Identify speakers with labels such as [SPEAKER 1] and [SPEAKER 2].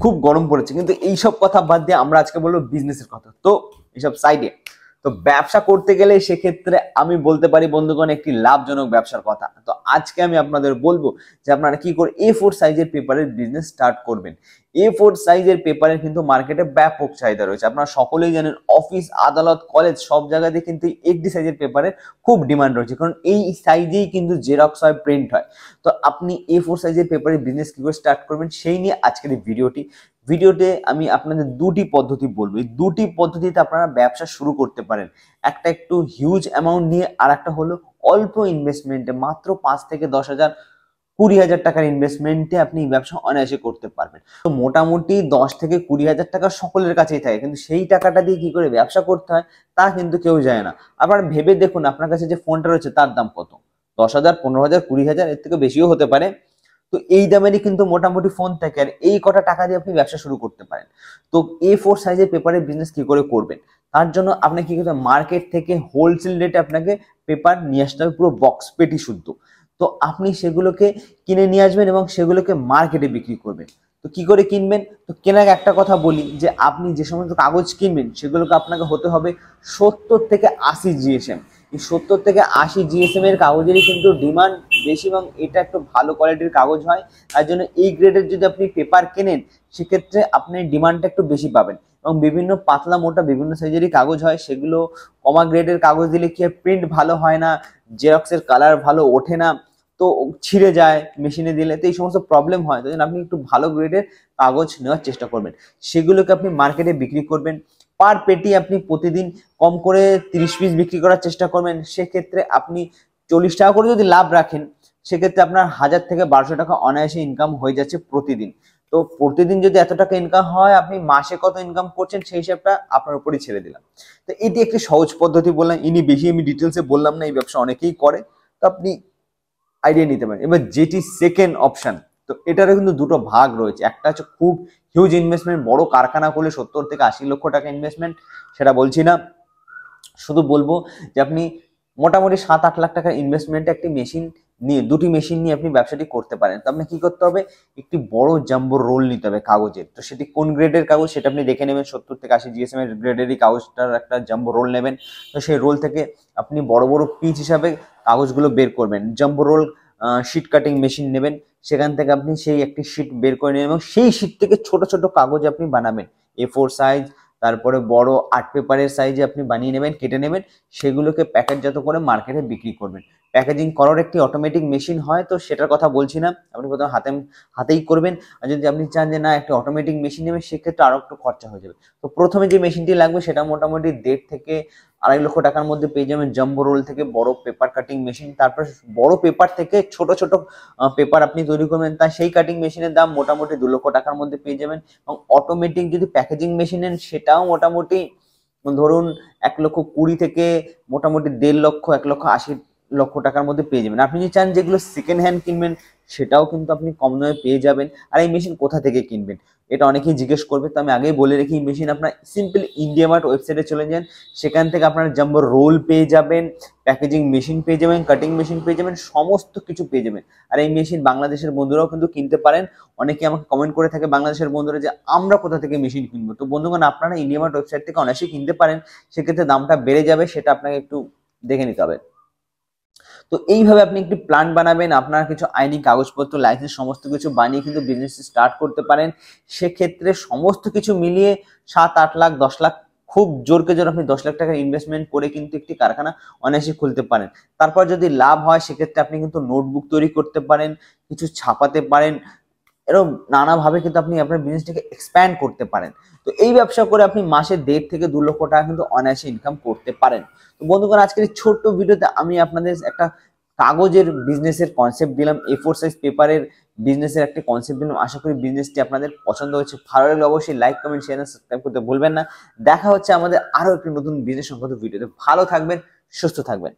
[SPEAKER 1] খুব গরম পড়েছে। কিন্তু এইসব কথা বাদ দিয়ে আমরা আজকে বলবো বিজনেসের কথা। তো এইসব সাইডে তো ব্যবসা করতে গেলে সেক্ষেত্রে আমি বলতে পারি বন্ধুগণ একটি লাভজনক ব্যবসার কথা। তো আজকে আমি আপনাদের বলবো যে আপনারা কি করে A4 সাইজের পেপারের বিজনেস স্টার্ট করবেন। A4 সাইজের পেপারের কিন্তু মার্কেটে ব্যাপক চাহিদা রয়েছে। আপনারা সকলেই জানেন অফিস, আদালত, কলেজ সব জায়গাতে কিন্তু AD সাইজের পেপারের খুব ডিমান্ড রয়েছে, কারণ এই সাইজেই কিন্তু জেরক্স হয়, প্রিন্ট হয়। তো আপনি A4 সাইজের পেপারের বিজনেস কি করে স্টার্ট করবেন সেই নিয়ে আজকের এই ভিডিওতে আমি আপনাদের দুটি পদ্ধতি বলবো। এই দুটি পদ্ধতিতে আপনারা ব্যবসা শুরু করতে পারেন। একটা একটু হিউজ অ্যামাউন্ট নিয়ে, আর একটা হলো অল্প ইনভেস্টমেন্টে, মাত্র 5 থেকে 10,000 20,000 টাকার ইনভেস্টমেন্টে আপনি এই ব্যবসা অনায়াসে করতে পারবেন। তো মোটামুটি 10 থেকে 20,000 টাকা সকলের কাছেই থাকে, কিন্তু সেই টাকাটা দিয়ে কি করে ব্যবসা করতে হয় তা কিন্তু কেউ জানে না। আবার ভেবে দেখুন আপনার কাছে যে ফোনটা রয়েছে তার দাম কত, 10,000, 15,000, 20,000, এর থেকে বেশিও হতে পারে। তো এই দামেরই কিন্তু মোটামুটি ফোন থাকে, আর এই কটা টাকা দিয়ে আপনি ব্যবসা শুরু করতে পারেন। তো A4 সাইজের পেপারের বিজনেস কি করে করবেন, তার জন্য আপনি কি করতে হবে, মার্কেট থেকে হোলসেল রেটে আপনাকে পেপার নিয়ে আসতে হবে, পুরো বক্স পেটি শুদ্ধ। তো আপনি সেগুলোকে কিনে নিয়ে আসবেন এবং সেগুলোকে মার্কেটে বিক্রি করবেন। তো কি করে কিনবেন, তো কেনার একটা কথা বলি যে আপনি যে সমস্ত কাগজ কিনবেন সেগুলোকে আপনাকে হতে হবে 70 থেকে 80 GSM। এই 70 থেকে 80 GSM এর কাগজেরই কিন্তু ডিমান্ড বেশি, এবং এটা একটু ভালো কোয়ালিটির কাগজ হয়। তার জন্য এই গ্রেডের যদি আপনি পেপার কেনেন সেক্ষেত্রে আপনি ডিমান্ডটা একটু বেশি পাবেন। এবং বিভিন্ন পাতলা মোটা বিভিন্ন সাইজেরই কাগজ হয়, সেগুলো কমা গ্রেডের কাগজ দিলে কি প্রিন্ট ভালো হয় না, জেরক্সের কালার ভালো ওঠে না, তো ছিঁড়ে যায় মেশিনে দিলে, তো এই সমস্ত প্রবলেম হয়। তাই জন্য আপনি একটু ভালো গ্রেডের কাগজ নেওয়ার চেষ্টা করবেন, সেগুলোকে আপনি মার্কেটে বিক্রি করবেন। পার পেটি আপনি প্রতিদিন কম করে 30 পিস বিক্রি করার চেষ্টা করবেন। সেক্ষেত্রে আপনি 40 টাকা করে যদি লাভ রাখেন সেক্ষেত্রে আপনার 1000 থেকে 1200 টাকা অনায়াসে ইনকাম হয়ে যাচ্ছে প্রতিদিন। তো প্রতিদিন যদি এত টাকা ইনকাম হয়, আপনি মাসে কত ইনকাম করছেন সেই হিসাবটা আপনার উপরই ছেড়ে দিলাম। তো এটি একটি সহজ পদ্ধতি বললাম, বেশি আমি ডিটেলসে বললাম না, এই ব্যবসা অনেকেই করে, তো আপনি আইডিয়া নিতে পারেন। এবার যেটি সেকেন্ড অপশন, তো এটারও কিন্তু দুটো ভাগ রয়েছে। একটা হচ্ছে খুব হিউজ ইনভেস্টমেন্ট, বড় কারখানা করলে 70 থেকে 80 লক্ষ টাকা ইনভেস্টমেন্ট, সেটা বলছি না। শুধু বলবো যে আপনি মোটামুটি 7-8 লাখ টাকার ইনভেস্টমেন্টে একটি মেশিন নিয়ে, দুটি মেশিন নিয়ে আপনি ব্যবসাটি করতে পারেন। তো আপনি কি করতে হবে, একটি বড় জাম্বো রোল নিতে হবে কাগজের। তো সেটি কোন গ্রেডের কাগজ সেটা আপনি দেখে নেবেন, 70 থেকে 80 GSM এর গ্রেডেরই কাগজটার একটা জাম্বো রোল নেবেন। তো সেই রোল থেকে আপনি বড় বড় পিচ হিসাবে কাগজগুলো বের করবেন। Jumbo roll sheet cutting machine নেবেন, সেখান থেকে আপনি সেই একটি শিট বের করে নেবেন এবং সেই শিট থেকে ছোট ছোট কাগজ আপনি বানাবেন। A4 সাইজ, তারপরে বড় আর্ট পেপারের সাইজে আপনি বানিয়ে নেবেন, কেটে নেবেন, সেগুলোকে প্যাকেটজাত করে মার্কেটে বিক্রি করবেন। প্যাকেজিং করার একটি অটোমেটিক মেশিন হয়, তো সেটার কথা বলছি না, আপনি প্রথমে হাতেই করবেন। আর যদি আপনি চান যে না একটা অটোমেটিক মেশিন নেবেন সেক্ষেত্রে আরো একটু খরচা হয়ে যাবে। তো প্রথমে যে মেশিনটি লাগবে সেটা মোটামুটি 1.5 থেকে 2.5 লক্ষ টাকার মধ্যে পেয়ে যাবেন জাম্বো রোল থেকে বড় পেপার কাটিং মেশিন। তারপর বড় পেপার থেকে ছোট ছোট পেপার আপনি তৈরি করবেন, তাই সেই কাটিং মেশিনের দাম মোটামুটি 2 লক্ষ টাকার মধ্যে পেয়ে যাবেন। এবং অটোমেটিক যদি প্যাকেজিং মেশিন নেন সেটাও মোটামুটি ধরুন 1,20,000 থেকে মোটামুটি 1.5 লক্ষ, 1,80,000 লক্ষ টাকার মধ্যে পেয়ে যাবেন। আপনি যদি চান যেগুলো সেকেন্ড হ্যান্ড কিনবেন সেটাও কিন্তু আপনি কম দামে পেয়ে যাবেন। আর এই মেশিন কোথা থেকে কিনবেন এটা অনেকেই জিজ্ঞেস করবে, তো আমি আগেই বলে রেখি, এই মেশিন আপনার সিম্পল ইন্ডিয়া মার্ট ওয়েবসাইটে চলে যান, সেখান থেকে আপনারা জাম্বো রোল পেয়ে যাবেন, প্যাকেজিং মেশিন পেয়ে যাবেন, কাটিং মেশিন পেয়ে যাবেন, সমস্ত কিছু পেয়ে যাবেন। আর এই মেশিন বাংলাদেশের বন্ধুরাও কিন্তু কিনতে পারেন। অনেকে আমাকে কমেন্ট করে থাকে বাংলাদেশের বন্ধুরা যে আমরা কোথা থেকে মেশিন কিনবো। তো বন্ধুগণ আপনারা ইন্ডিয়া মার্ট ওয়েবসাইট থেকে অনায়াসেই কিনতে পারেন, সেক্ষেত্রে দামটা বেড়ে যাবে, সেটা আপনাকে একটু দেখে নিতে হবে। তো এইভাবে আপনি একটি প্ল্যান বানাবেন, আপনার কিছু আইনি কাগজপত্র, লাইসেন্স সমস্ত কিছু বানিয়ে কিন্তু বিজনেস স্টার্ট করতে পারেন। সেক্ষেত্রে সমস্ত কিছু মিলিয়ে 7-8 লাখ, 10 লাখ, খুব জোরকে জোর আপনি 10 লাখ টাকার ইনভেস্টমেন্ট করে কিন্তু একটি কারখানা অনায়াসে খুলতে পারেন। তারপর যদি লাভ হয় সেক্ষেত্রে আপনি কিন্তু নোটবুক তৈরি করতে পারেন, কিছু ছাপাতে পারেন, এরকম নানাভাবে কিন্তু আপনি আপনার বিজনেসটাকে এক্সপ্যান্ড করতে পারেন। তো এই ব্যবসা করে আপনি মাসে 1.5 থেকে 2 লক্ষ টাকা কিন্তু অনায়াসে ইনকাম করতে পারেন। তো বন্ধুগণ আজকের এই ছোট্ট ভিডিওতে আমি আপনাদের একটা কাগজের বিজনেসের কনসেপ্ট দিলাম, A4 সাইজ পেপারের বিজনেসের একটা কনসেপ্ট দিলাম। আশা করি বিজনেসটি আপনাদের পছন্দ হয়েছে। ভালো লাগলে অবশ্যই লাইক, কমেন্ট, শেয়ার, সাবস্ক্রাইব করতে ভুলবেন না। দেখা হচ্ছে আমাদের আরো একটি নতুন বিজনেস সংক্রান্ত ভিডিওতে। ভালো থাকবেন, সুস্থ থাকবেন।